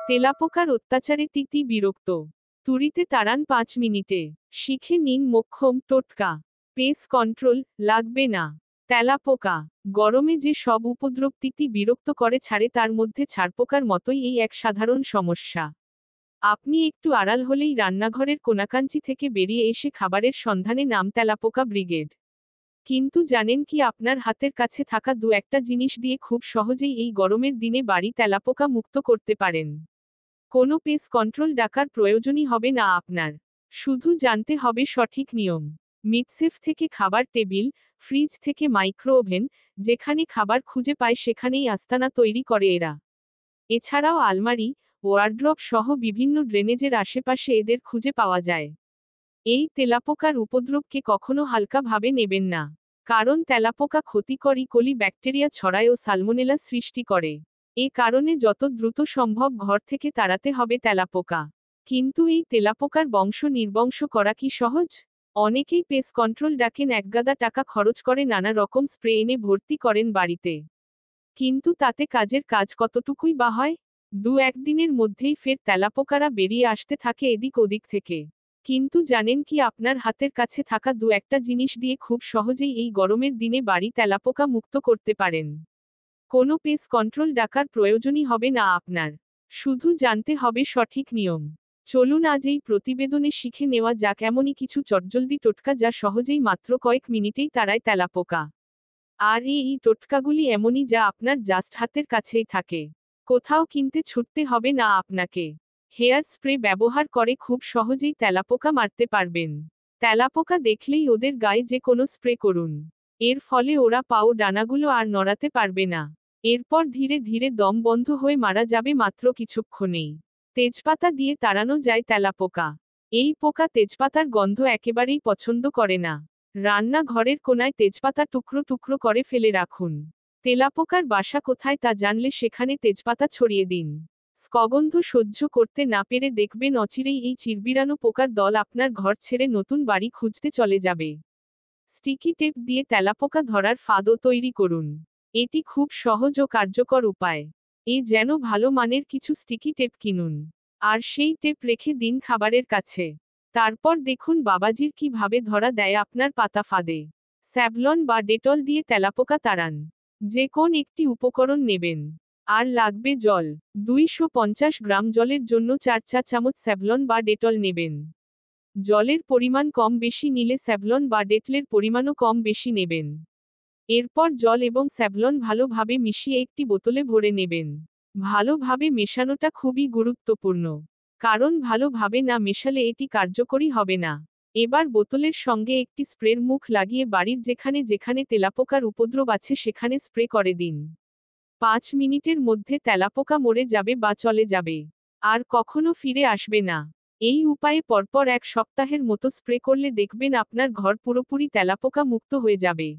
তেলাপোকার অত্যাচারে তিতি বিরক্ত। তুড়িতে তাড়ান 5 মিনিটে। শিখে নিন মোক্ষম টোটকা। পেস কন্ট্রোল লাগবে না। তেলাপোকা গরমে যে সব উপদ্রব তিতি বিরক্ত করে ছাড়ে তার মধ্যে ছারপোকার মতোই এই এক সাধারণ সমস্যা। আপনি একটু আড়াল হলেই রান্নাঘরের কোনাকাঞ্চি থেকে বেরিয়ে এসে খাবারের সন্ধানে নাম তেলাপোকা ব্রিগেড। কিন্তু জানেন কি আপনার হাতের কাছে থাকা দু একটা জিনিস দিয়ে খুব সহজেই এই গরমের দিনে বাড়ি তেলাপোকা মুক্ত করতে পারেন। কোনো পেস কন্ট্রোল ডাকার প্রয়োজনই হবে না আপনার। শুধু জানতে হবে সঠিক নিয়ম। মিটসেফ থেকে খাবার টেবিল, ফ্রিজ থেকে মাইক্রো ওভেন, যেখানে খাবার খুঁজে পায় সেখানেই আস্তানা তৈরি করে এরা। এছাড়াও আলমারি, ওয়ার্ড্রপ সহ বিভিন্ন ড্রেনেজের আশেপাশে এদের খুঁজে পাওয়া যায়। এই তেলাপোকার উপদ্রবকে কখনো হালকাভাবে নেবেন না। কারণ তেলাপোকা ক্ষতিকর ইকোলি ব্যাকটেরিয়া ছড়ায় ও সালমোনেলা সৃষ্টি করে। এ কারণে যত দ্রুত সম্ভব ঘর থেকে তাড়াতে হবে তেলাপোকা। কিন্তু এই তেলাপোকার বংশ নির্বংশ করা কি সহজ? অনেকেই পেস কন্ট্রোল ডাকেন, একগাদা টাকা খরচ করে নানা রকম স্প্রে এনে ভর্তি করেন বাড়িতে। কিন্তু তাতে কাজের কাজ কতটুকুই বা হয়? দু একদিনের মধ্যেই ফের তেলাপোকারা বেরিয়ে আসতে থাকে এদিক ওদিক থেকে। কিন্তু জানেন কি আপনার হাতের কাছে থাকা দু একটা জিনিস দিয়ে খুব সহজেই এই গরমের দিনে বাড়ি তেলাপোকা মুক্ত করতে পারেন। কোনো পেস কন্ট্রোল ডাকার প্রয়োজনই হবে না আপনার। শুধু জানতে হবে সঠিক নিয়ম। চলুন আজ এই প্রতিবেদনে শিখে নেওয়া যাক এমনই কিছু চটজলদি টোটকা যা সহজেই মাত্র কয়েক মিনিটেই তাড়ায় তেলাপোকা। আর এই টোটকাগুলি এমনই যা আপনার জাস্ট হাতের কাছেই থাকে। কোথাও কিনতে ছুটতে হবে না আপনাকে। হেয়ার স্প্রে ব্যবহার করে খুব সহজেই তেলাপোকা মারতে পারবেন। তেলাপোকা দেখলেই ওদের গায়ে যে কোনো স্প্রে করুন। এর ফলে ওরা পাও ডানাগুলো আর নড়াতে পারবে না। এরপর ধীরে ধীরে দম বন্ধ হয়ে মারা যাবে মাত্র কিছুক্ষণেই। তেজপাতা দিয়ে তাড়ানো যায় তেলাপোকা। এই পোকা তেজপাতার গন্ধ একেবারেই পছন্দ করে না। রান্নাঘরের কোনায় তেজপাতা টুকরো টুকরো করে ফেলে রাখুন। তেলাপোকার বাসা কোথায় তা জানলে সেখানে তেজপাতা ছড়িয়ে দিন। স্কগন্ধ সহ্য করতে না পেরে দেখবেন অচিরেই এই চিরবিরানো পোকার দল আপনার ঘর ছেড়ে নতুন বাড়ি খুঁজতে চলে যাবে। স্টিকি টেপ দিয়ে তেলাপোকা ধরার ফাঁদও তৈরি করুন। এটি খুব সহজ ও কার্যকর উপায়। যেন ভালো মানের কিছু স্টিকি টেপ কিনুন। আর সেই টেপ রেখে দিন খাবারের কাছে। তারপর দেখুন বাবাজির কিভাবে ধরা দেয় আপনার পাতা ফাঁদে। স্যাভলন বা ডেটল দিয়ে তেলাপোকা তাড়ান। যে কোন একটি উপকরণ নেবেন। আর লাগবে জল। 250 গ্রাম জলের জন্য 4 চা চামচ স্যাভলন বা ডেটল নেবেন। জলের পরিমাণ কম বেশি নিলে স্যাভলন বা ডেটলের পরিমাণও কম বেশি নেবেন। এরপর জল এবং স্যাভলন ভালোভাবে মিশিয়ে একটি বোতলে ভরে নেবেন। ভালোভাবে মেশানোটা খুবই গুরুত্বপূর্ণ। কারণ ভালোভাবে না মেশালে এটি কার্যকরী হবে না। এবার বোতলের সঙ্গে একটি স্প্রের মুখ লাগিয়ে বাড়ির যেখানে যেখানে তেলাপোকার উপদ্রব আছে সেখানে স্প্রে করে দিন। 5 মিনিটের মধ্যে তেলাপোকা মরে যাবে বা চলে যাবে। আর কখনো ফিরে আসবে না। এই উপায়ে পরপর 1 সপ্তাহের মতো স্প্রে করলে দেখবেন আপনার ঘর পুরোপুরি তেলাপোকা মুক্ত হয়ে যাবে।